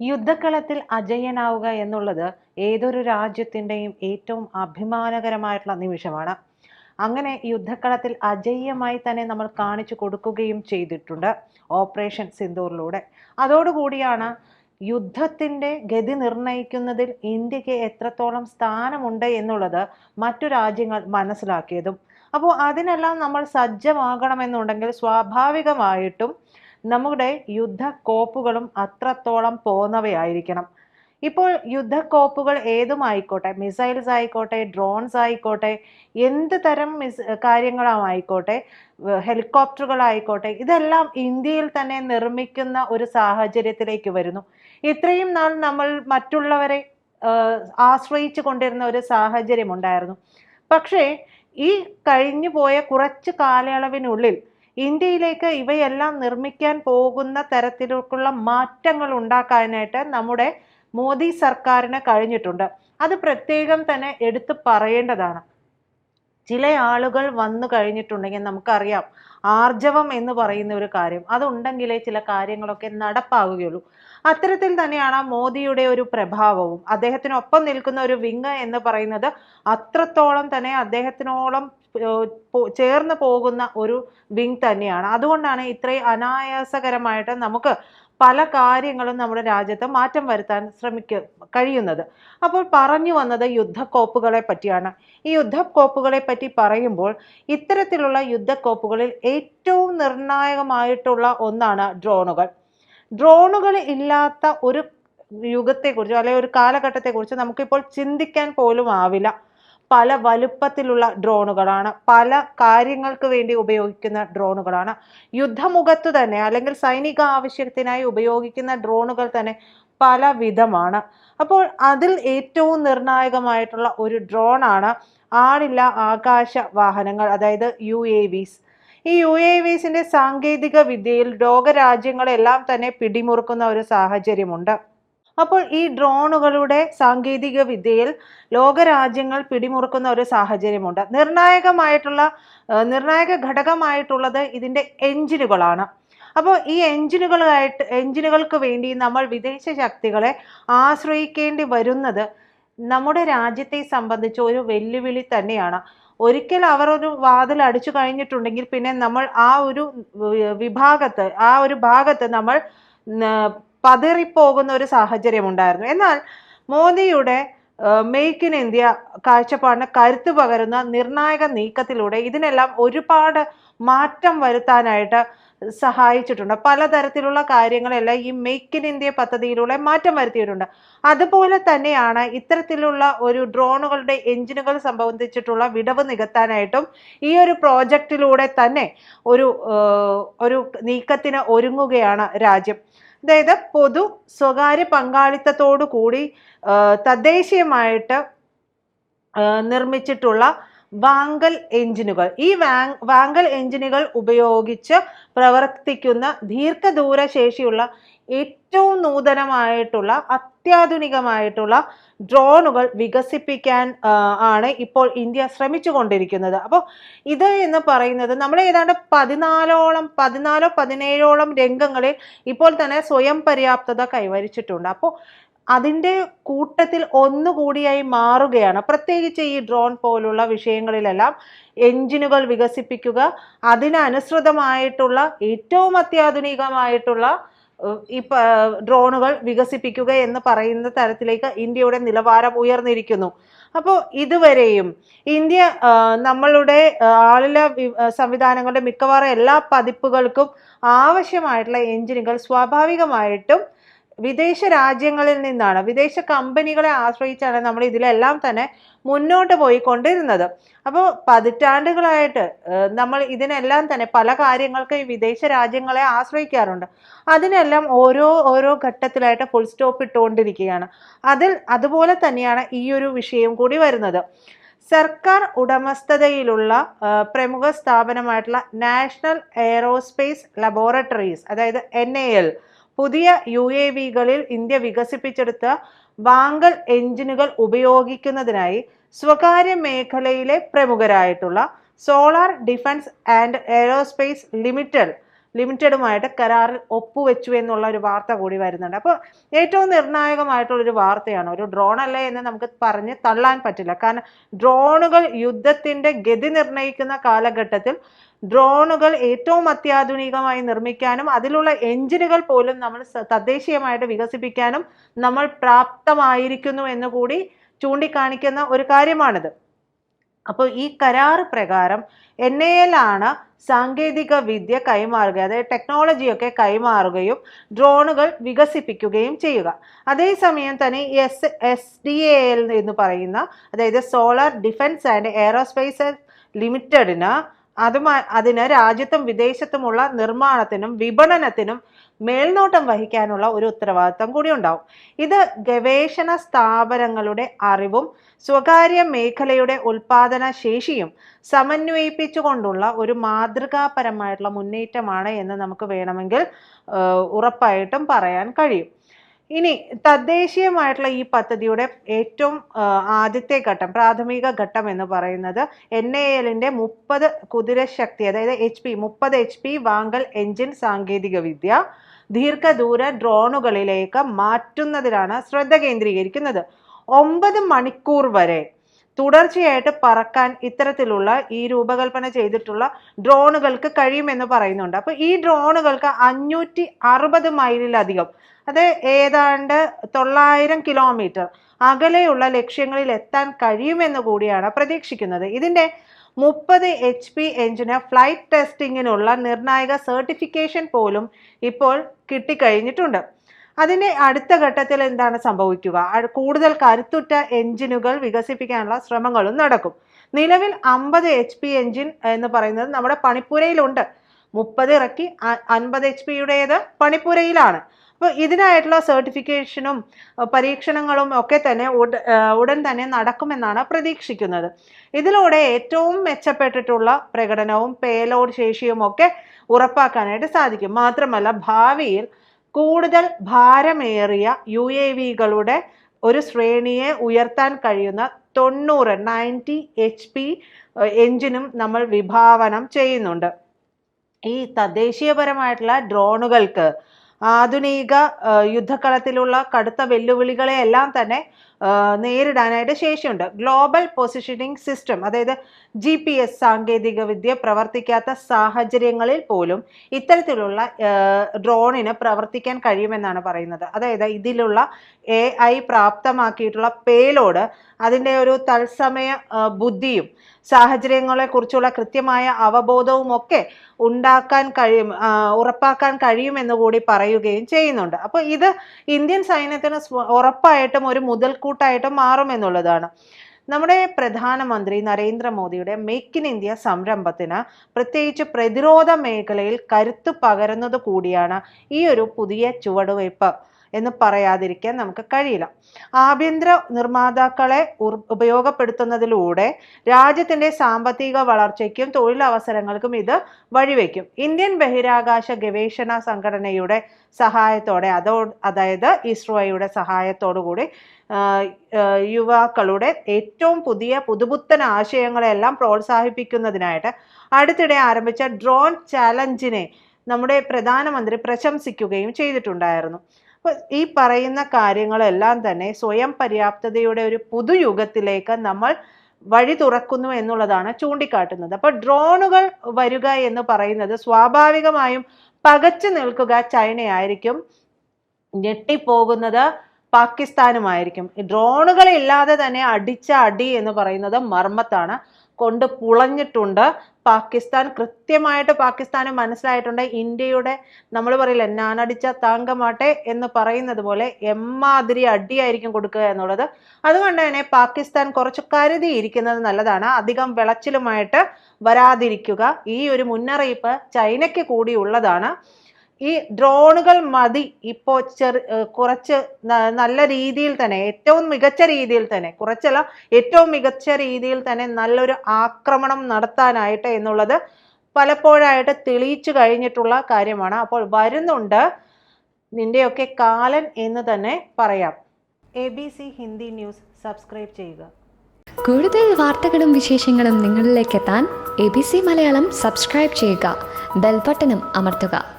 യുദ്ധക്കളത്തിൽ അജയ്യനാവുക എന്നുള്ളത് ഏതൊരു രാജ്യത്തിൻ്റെയും ഏറ്റവും അഭിമാനകരമായിട്ടുള്ള നിമിഷമാണ്. അങ്ങനെ യുദ്ധക്കളത്തിൽ അജയ്യമായി തന്നെ നമ്മൾ കാണിച്ചു കൊടുക്കുകയും ചെയ്തിട്ടുണ്ട് ഓപ്പറേഷൻ സിന്ദൂറിലൂടെ. അതോടുകൂടിയാണ് യുദ്ധത്തിൻ്റെ ഗതി നിർണയിക്കുന്നതിൽ ഇന്ത്യക്ക് എത്രത്തോളം സ്ഥാനമുണ്ട് എന്നുള്ളത് മറ്റു രാജ്യങ്ങൾ മനസ്സിലാക്കിയതും. അപ്പോൾ അതിനെല്ലാം നമ്മൾ സജ്ജമാകണമെന്നുണ്ടെങ്കിൽ സ്വാഭാവികമായിട്ടും നമ്മുടെ യുദ്ധക്കോപ്പുകളും അത്രത്തോളം പോന്നവയായിരിക്കണം. ഇപ്പോൾ യുദ്ധക്കോപ്പുകൾ ഏതുമായിക്കോട്ടെ, മിസൈൽസ് ആയിക്കോട്ടെ, ഡ്രോൺസ് ആയിക്കോട്ടെ, എന്ത് തരം കാര്യങ്ങളായിക്കോട്ടെ, ഹെലികോപ്റ്ററുകളായിക്കോട്ടെ, ഇതെല്ലാം ഇന്ത്യയിൽ തന്നെ നിർമ്മിക്കുന്ന ഒരു സാഹചര്യത്തിലേക്ക് വരുന്നു. ഇത്രയും നാൾ നമ്മൾ മറ്റുള്ളവരെ ആശ്രയിച്ചു കൊണ്ടിരുന്ന ഒരു സാഹചര്യം ഉണ്ടായിരുന്നു. പക്ഷേ ഈ കഴിഞ്ഞു പോയ കുറച്ച് കാലയളവിനുള്ളിൽ ഇന്ത്യയിലേക്ക് ഇവയെല്ലാം നിർമ്മിക്കാൻ പോകുന്ന തരത്തിലുള്ള മാറ്റങ്ങൾ ഉണ്ടാക്കാനായിട്ട് നമ്മുടെ മോദി സർക്കാരിന് കഴിഞ്ഞിട്ടുണ്ട്. അത് പ്രത്യേകം തന്നെ എടുത്തു പറയേണ്ടതാണ്. ചില ആളുകൾ വന്നു കഴിഞ്ഞിട്ടുണ്ടെങ്കിൽ നമുക്കറിയാം, ആർജവം എന്ന് പറയുന്ന ഒരു കാര്യം അതുണ്ടെങ്കിലേ ചില കാര്യങ്ങളൊക്കെ നടപ്പാവുകയുള്ളൂ. അത്തരത്തിൽ തന്നെയാണ് മോദിയുടെ ഒരു പ്രഭാവവും. അദ്ദേഹത്തിനൊപ്പം നിൽക്കുന്ന ഒരു വിങ് എന്ന് പറയുന്നത് അത്രത്തോളം തന്നെ അദ്ദേഹത്തിനോളം ചേർന്ന് പോകുന്ന ഒരു വിങ് തന്നെയാണ്. അതുകൊണ്ടാണ് ഇത്രയും അനായാസകരമായിട്ട് നമുക്ക് പല കാര്യങ്ങളും നമ്മുടെ രാജ്യത്ത് മാറ്റം വരുത്താൻ കഴിയുന്നത്. അപ്പോൾ പറഞ്ഞു വന്നത് യുദ്ധക്കോപ്പുകളെ പറ്റിയാണ്. ഈ യുദ്ധക്കോപ്പുകളെ പറ്റി പറയുമ്പോൾ ഇത്തരത്തിലുള്ള യുദ്ധക്കോപ്പുകളിൽ ഏറ്റവും നിർണായകമായിട്ടുള്ള ഒന്നാണ് ഡ്രോണുകൾ. ഡ്രോണുകൾ ഇല്ലാത്ത ഒരു യുഗത്തെക്കുറിച്ചോ അല്ലെങ്കിൽ ഒരു കാലഘട്ടത്തെക്കുറിച്ചോ നമുക്കിപ്പോൾ ചിന്തിക്കാൻ പോലും ആവില്ല. പല വലുപ്പത്തിലുള്ള ഡ്രോണുകളാണ്, പല കാര്യങ്ങൾക്ക് വേണ്ടി ഉപയോഗിക്കുന്ന ഡ്രോണുകളാണ്. യുദ്ധമുഖത്ത് തന്നെ അല്ലെങ്കിൽ സൈനിക ആവശ്യത്തിനായി ഉപയോഗിക്കുന്ന ഡ്രോണുകൾ തന്നെ പല വിധമാണ്. അപ്പോൾ അതിൽ ഏറ്റവും നിർണായകമായിട്ടുള്ള ഒരു ഡ്രോണാണ് ആളില്ല ആകാശ വാഹനങ്ങൾ, അതായത് UAVs. ഈ UAVസിന്റെ സാങ്കേതിക വിദ്യയിൽ ലോകരാജ്യങ്ങളെല്ലാം തന്നെ പിടിമുറുക്കുന്ന ഒരു സാഹചര്യമുണ്ട്. അപ്പോൾ ഈ ഡ്രോണുകളുടെ സാങ്കേതിക വിദ്യയിൽ ലോകരാജ്യങ്ങൾ പിടിമുറുക്കുന്ന ഒരു സാഹചര്യമുണ്ട്. നിർണായക ഘടകമായിട്ടുള്ളത് ഇതിൻ്റെ എഞ്ചിനുകളാണ്. അപ്പോൾ ഈ എഞ്ചിനുകൾക്ക് വേണ്ടി നമ്മൾ വിദേശ ശക്തികളെ ആശ്രയിക്കേണ്ടി വരുന്നത് നമ്മുടെ രാജ്യത്തെ സംബന്ധിച്ച് ഒരു വെല്ലുവിളി തന്നെയാണ്. ഒരിക്കൽ അവർ ഒരു വാതിൽ അടിച്ചു കഴിഞ്ഞിട്ടുണ്ടെങ്കിൽ പിന്നെ നമ്മൾ ആ ഒരു ഭാഗത്ത് നമ്മൾ പതറിപ്പോകുന്ന ഒരു സാഹചര്യം ഉണ്ടായിരുന്നു. എന്നാൽ മോദിയുടെ മെയ്ക്ക് ഇൻ ഇന്ത്യ കാഴ്ചപ്പാടിന് കരുത്ത് പകരുന്ന നിർണായക നീക്കത്തിലൂടെ ഇതിനെല്ലാം ഒരുപാട് മാറ്റം വരുത്താനായിട്ട് സഹായിച്ചിട്ടുണ്ട്. പലതരത്തിലുള്ള കാര്യങ്ങളെല്ലാം ഈ മെയ്ക്ക് ഇൻ ഇന്ത്യ പദ്ധതിയിലൂടെ മാറ്റം വരുത്തിയിട്ടുണ്ട്. അതുപോലെ തന്നെയാണ് ഇത്തരത്തിലുള്ള ഒരു ഡ്രോണുകളുടെ എഞ്ചിനുകൾ സംബന്ധിച്ചിട്ടുള്ള വിടവ് നികത്താനായിട്ടും ഈ ഒരു പ്രോജക്റ്റിലൂടെ തന്നെ ഒരു നീക്കത്തിന് ഒരുങ്ങുകയാണ് രാജ്യം. അതായത് പൊതു സ്വകാര്യ പങ്കാളിത്തത്തോടു കൂടി തദ്ദേശീയമായിട്ട് നിർമ്മിച്ചിട്ടുള്ള വാങ്കൽ എഞ്ചിനുകൾ, ഈ വാങ്കൽ എഞ്ചിനുകൾ ഉപയോഗിച്ച് പ്രവർത്തിക്കുന്ന ദീർഘദൂര ശേഷിയുള്ള ഏറ്റവും നൂതനമായിട്ടുള്ള അത്യാധുനികമായിട്ടുള്ള ഡ്രോണുകൾ വികസിപ്പിക്കാൻ ആണ് ഇപ്പോൾ ഇന്ത്യ ശ്രമിച്ചു കൊണ്ടിരിക്കുന്നത്. അപ്പോൾ ഇത് എന്ന് പറയുന്നത് നമ്മൾ ഏതാണ്ട് 17ഓളം രംഗങ്ങളിൽ ഇപ്പോൾ തന്നെ സ്വയം പര്യാപ്തത കൈവരിച്ചിട്ടുണ്ട്. അപ്പോൾ അതിൻ്റെ കൂട്ടത്തിൽ ഒന്നുകൂടിയായി മാറുകയാണ്. പ്രത്യേകിച്ച് ഈ ഡ്രോൺ പോലുള്ള വിഷയങ്ങളിലെല്ലാം എഞ്ചിനുകൾ വികസിപ്പിക്കുക, അതിനനുസൃതമായിട്ടുള്ള ഏറ്റവും അത്യാധുനികമായിട്ടുള്ള ഈ ഡ്രോണുകൾ വികസിപ്പിക്കുക എന്ന് പറയുന്ന തരത്തിലേക്ക് ഇന്ത്യയുടെ നിലവാരം ഉയർന്നിരിക്കുന്നു. അപ്പോൾ ഇതുവരെയും ഇന്ത്യ നമ്മളുടെ ആളില സംവിധാനങ്ങളുടെ മിക്കവാറും എല്ലാ പതിപ്പുകൾക്കും ആവശ്യമായിട്ടുള്ള എഞ്ചിനുകൾ സ്വാഭാവികമായിട്ടും വിദേശ രാജ്യങ്ങളിൽ നിന്നാണ്, വിദേശ കമ്പനികളെ ആശ്രയിച്ചാണ് നമ്മൾ ഇതിലെല്ലാം തന്നെ മുന്നോട്ട് പോയിക്കൊണ്ടിരുന്നത്. അപ്പോൾ പതിറ്റാണ്ടുകളായിട്ട് നമ്മൾ ഇതിനെല്ലാം തന്നെ പല കാര്യങ്ങൾക്ക് ഈ വിദേശ രാജ്യങ്ങളെ ആശ്രയിക്കാറുണ്ട്. അതിനെല്ലാം ഓരോ ഘട്ടത്തിലായിട്ട് ഫുൾ സ്റ്റോപ്പ് ഇട്ടുകൊണ്ടിരിക്കുകയാണ്. അതുപോലെ തന്നെയാണ് ഈ ഒരു വിഷയം കൂടി വരുന്നത്. സർക്കാർ ഉടമസ്ഥതയിലുള്ള പ്രമുഖ സ്ഥാപനമായിട്ടുള്ള നാഷണൽ എയറോസ്പേസ് ലബോറട്ടറീസ്, അതായത് NAL, പുതിയ UAVകളിൽ ഇന്ത്യ വികസിപ്പിച്ചെടുത്ത വാങ്കൽ എഞ്ചിനുകൾ ഉപയോഗിക്കുന്നതിനായി സ്വകാര്യ മേഖലയിലെ പ്രമുഖരായിട്ടുള്ള solar defence and aerospace limited ലിമിറ്റഡുമായിട്ട് കരാറിൽ ഒപ്പുവെച്ചു എന്നുള്ള ഒരു വാർത്ത കൂടി വരുന്നുണ്ട്. അപ്പോൾ ഏറ്റവും നിർണായകമായിട്ടുള്ളൊരു വാർത്തയാണ്. ഒരു ഡ്രോൺ അല്ലേ എന്ന് നമുക്ക് പറഞ്ഞ് തള്ളാൻ പറ്റില്ല. കാരണം ഡ്രോണുകൾ യുദ്ധത്തിൻ്റെ ഗതി നിർണ്ണയിക്കുന്ന കാലഘട്ടത്തിൽ ഡ്രോണുകൾ ഏറ്റവും അത്യാധുനികമായി നിർമ്മിക്കാനും അതിലുള്ള എഞ്ചിനുകൾ പോലും നമ്മൾ തദ്ദേശീയമായിട്ട് വികസിപ്പിക്കാനും നമ്മൾ പ്രാപ്തമായിരിക്കുന്നു എന്ന് കൂടി ചൂണ്ടിക്കാണിക്കുന്ന ഒരു കാര്യമാണിത്. അപ്പോൾ ഈ കരാർ പ്രകാരം NAL ആണ് സാങ്കേതിക വിദ്യ കൈമാറുക, അതായത് ടെക്നോളജിയൊക്കെ കൈമാറുകയും ഡ്രോണുകൾ വികസിപ്പിക്കുകയും ചെയ്യുക. അതേസമയം തന്നെ SDAL എന്ന് പറയുന്ന, അതായത് സോളാർ ഡിഫൻസ് ആൻഡ് എയറോസ്പേസ് ലിമിറ്റഡിന് അതിന് രാജ്യത്തും വിദേശത്തുമുള്ള നിർമ്മാണത്തിനും വിപണനത്തിനും മേൽനോട്ടം വഹിക്കാനുള്ള ഒരു ഉത്തരവാദിത്തം കൂടി ഉണ്ടാവും. ഇത് ഗവേഷണ സ്ഥാപനങ്ങളുടെ അറിവും സ്വകാര്യ മേഖലയുടെ ഉൽപാദന ശേഷിയും സമന്വയിപ്പിച്ചുകൊണ്ടുള്ള ഒരു മാതൃകാപരമായിട്ടുള്ള മുന്നേറ്റമാണ് എന്ന് നമുക്ക് വേണമെങ്കിൽ ഉറപ്പായിട്ടും പറയാൻ കഴിയും. ഇനി തദ്ദേശീയമായിട്ടുള്ള ഈ പദ്ധതിയുടെ ഏറ്റവും ആദ്യത്തെ ഘട്ടം, പ്രാഥമിക ഘട്ടം എന്ന് പറയുന്നത് NALന്റെ 30 കുതിരശക്തി, അതായത് 30 HP വാങ്കൽ എഞ്ചിൻ സാങ്കേതിക വിദ്യ ദീർഘദൂര ഡ്രോണുകളിലേക്ക് മാറ്റുന്നതിലാണ് ശ്രദ്ധ കേന്ദ്രീകരിക്കുന്നത്. 9 മണിക്കൂർ വരെ തുടർച്ചയായിട്ട് പറക്കാൻ ഇത്തരത്തിലുള്ള ഈ രൂപകൽപ്പന ചെയ്തിട്ടുള്ള ഡ്രോണുകൾക്ക് കഴിയുമെന്ന് പറയുന്നുണ്ട്. അപ്പോൾ ഈ ഡ്രോണുകൾക്ക് 560 മൈലിലധികം, അത് ഏതാണ്ട് 900 കിലോമീറ്റർ അകലെയുള്ള ലക്ഷ്യങ്ങളിൽ എത്താൻ കഴിയുമെന്ന് കൂടിയാണ് പ്രതീക്ഷിക്കുന്നത്. ഇതിൻ്റെ 30 HP എഞ്ചിന് ഫ്ലൈറ്റ് ടെസ്റ്റിങ്ങിനുള്ള നിർണായക സർട്ടിഫിക്കേഷൻ പോലും ഇപ്പോൾ കിട്ടിക്കഴിഞ്ഞിട്ടുണ്ട്. അതിൻ്റെ അടുത്ത ഘട്ടത്തിൽ എന്താണ് സംഭവിക്കുക? കൂടുതൽ കരുത്തുറ്റ എഞ്ചിനുകൾ വികസിപ്പിക്കാനുള്ള ശ്രമങ്ങളും നടക്കും. നിലവിൽ 50 HP എഞ്ചിൻ എന്ന് പറയുന്നത് നമ്മുടെ പണിപ്പുരയിലുണ്ട്. 30 ഇറക്കി 50 HP പണിപ്പുരയിലാണ്. അപ്പോൾ ഇതിനായിട്ടുള്ള സർട്ടിഫിക്കേഷനും പരീക്ഷണങ്ങളും ഒക്കെ തന്നെ ഉടൻ തന്നെ നടക്കുമെന്നാണ് പ്രതീക്ഷിക്കുന്നത്. ഇതിലൂടെ ഏറ്റവും മെച്ചപ്പെട്ടിട്ടുള്ള പ്രകടനവും പേലോഡ് ശേഷിയും ഒക്കെ ഉറപ്പാക്കാനായിട്ട് സാധിക്കും. മാത്രമല്ല ഭാവിയിൽ കൂടുതൽ ഭാരമേറിയ UAVകളുടെ ഒരു ശ്രേണിയെ ഉയർത്താൻ കഴിയുന്ന 90 HP എഞ്ചിനും നമ്മൾ വിഭാവനം ചെയ്യുന്നുണ്ട്. ഈ തദ്ദേശീയപരമായിട്ടുള്ള ഡ്രോണുകൾക്ക് ആധുനിക യുദ്ധക്കളത്തിലുള്ള കടുത്ത വെല്ലുവിളികളെ എല്ലാം തന്നെ നേരിടാനായിട്ട് ശേഷിയുണ്ട്. ഗ്ലോബൽ പൊസിഷനിങ് സിസ്റ്റം, അതായത് GPS സാങ്കേതിക വിദ്യ പ്രവർത്തിക്കാത്ത സാഹചര്യങ്ങളിൽ പോലും ഇത്തരത്തിലുള്ള ഡ്രോണിന് പ്രവർത്തിക്കാൻ കഴിയുമെന്നാണ് പറയുന്നത്. അതായത് ഇതിലുള്ള AI പ്രാപ്തമാക്കിയിട്ടുള്ള പേലോഡ്, അതിൻ്റെ ഒരു തത്സമയ ബുദ്ധിയും സാഹചര്യങ്ങളെക്കുറിച്ചുള്ള കൃത്യമായ അവബോധവും ഒക്കെ ഉറപ്പാക്കാൻ കഴിയുമെന്ന് കൂടി പറയുകയും ചെയ്യുന്നുണ്ട്. അപ്പോൾ ഇത് ഇന്ത്യൻ സൈന്യത്തിന് ഉറപ്പായിട്ടും ഒരു മുതൽക്കൂട്ടായിട്ടും മാറുമെന്നുള്ളതാണ്. നമ്മുടെ പ്രധാനമന്ത്രി നരേന്ദ്രമോദിയുടെ മേക്ക് ഇൻ ഇന്ത്യ സംരംഭത്തിന് പ്രത്യേകിച്ച് പ്രതിരോധ മേഖലയിൽ കരുത്ത് പകരുന്നത് കൂടിയാണ് ഈ ഒരു പുതിയ ചുവടുവയ്പ് എന്ന് പറയാതിരിക്കാൻ നമുക്ക് കഴിയില്ല. ആഭ്യന്തര നിർമ്മാതാക്കളെ ഉപയോഗപ്പെടുത്തുന്നതിലൂടെ രാജ്യത്തിൻ്റെ സാമ്പത്തിക വളർച്ചയ്ക്കും തൊഴിലവസരങ്ങൾക്കും ഇത് വഴിവെക്കും. ഇന്ത്യൻ ബഹിരാകാശ ഗവേഷണ സംഘടനയുടെ സഹായത്തോടെ, അതായത് ഇസ്രോയുടെ സഹായത്തോടു കൂടി യുവാക്കളുടെ ഏറ്റവും പുതിയ പുതുപുത്തൻ ആശയങ്ങളെല്ലാം പ്രോത്സാഹിപ്പിക്കുന്നതിനായിട്ട് അടുത്തിടെ ആരംഭിച്ച ഡ്രോൺ ചാലഞ്ചിനെ നമ്മുടെ പ്രധാനമന്ത്രി പ്രശംസിക്കുകയും ചെയ്തിട്ടുണ്ടായിരുന്നു. അപ്പോൾ ഈ പറയുന്ന കാര്യങ്ങളെല്ലാം തന്നെ സ്വയം പര്യാപ്തതയുടെ ഒരു പുതുയുഗത്തിലേക്ക് നമ്മൾ വഴി തുറക്കുന്നു എന്നുള്ളതാണ് ചൂണ്ടിക്കാട്ടുന്നത്. അപ്പോൾ ഡ്രോണുകൾ വരിക എന്ന് പറയുന്നത് സ്വാഭാവികമായും പകച്ചു നിൽക്കുക ചൈനയായിരിക്കും, ഞെട്ടിപ്പോകുന്നത് പാകിസ്ഥാനുമായിരിക്കും. ഡ്രോണുകൾ ഇല്ലാതെ തന്നെ അടിച്ച അടി എന്ന് പറയുന്നത് മർമ്മത്താണ്, കൊണ്ട് പുളഞ്ഞിട്ടുണ്ട് പാകിസ്ഥാൻ. കൃത്യമായിട്ട് പാകിസ്ഥാന് മനസ്സിലായിട്ടുണ്ട് ഇന്ത്യയുടെ, നമ്മൾ പറയില്ല ഞാനടിച്ച താങ്കമാട്ടെ എന്ന് പറയുന്നത് പോലെ എമ്മാതിരി അടിയായിരിക്കും കൊടുക്കുക എന്നുള്ളത്. അതുകൊണ്ട് തന്നെ പാകിസ്ഥാൻ കുറച്ച് കരുതിയിരിക്കുന്നത് നല്ലതാണ്. അധികം വിളച്ചിലുമായിട്ട് വരാതിരിക്കുക. ഈ ഒരു മുന്നറിയിപ്പ് ചൈനയ്ക്ക് കൂടി ഉള്ളതാണ്. ഈ ഡ്രോണുകൾ മതി ഇപ്പോൾ കുറച്ച് നല്ല രീതിയിൽ തന്നെ, ഏറ്റവും മികച്ച രീതിയിൽ തന്നെ, കുറച്ചല്ല ഏറ്റവും മികച്ച രീതിയിൽ തന്നെ നല്ലൊരു ആക്രമണം നടത്താനായിട്ട് എന്നുള്ളത് പലപ്പോഴായിട്ട് തെളിയിച്ചു കഴിഞ്ഞിട്ടുള്ള കാര്യമാണ്. അപ്പോൾ വരുന്നുണ്ട് നിന്റെയൊക്കെ കാലൻ എന്ന് തന്നെ പറയാം. ABC ഹിന്ദി ന്യൂസ് സബ്സ്ക്രൈബ് ചെയ്യുക. കൂടുതൽ വാർത്തകളും വിശേഷങ്ങളും നിങ്ങളിലേക്ക് എത്താൻ ABC മലയാളം സബ്സ്ക്രൈബ് ചെയ്യുക, ബെൽബട്ടനും അമർത്തുക.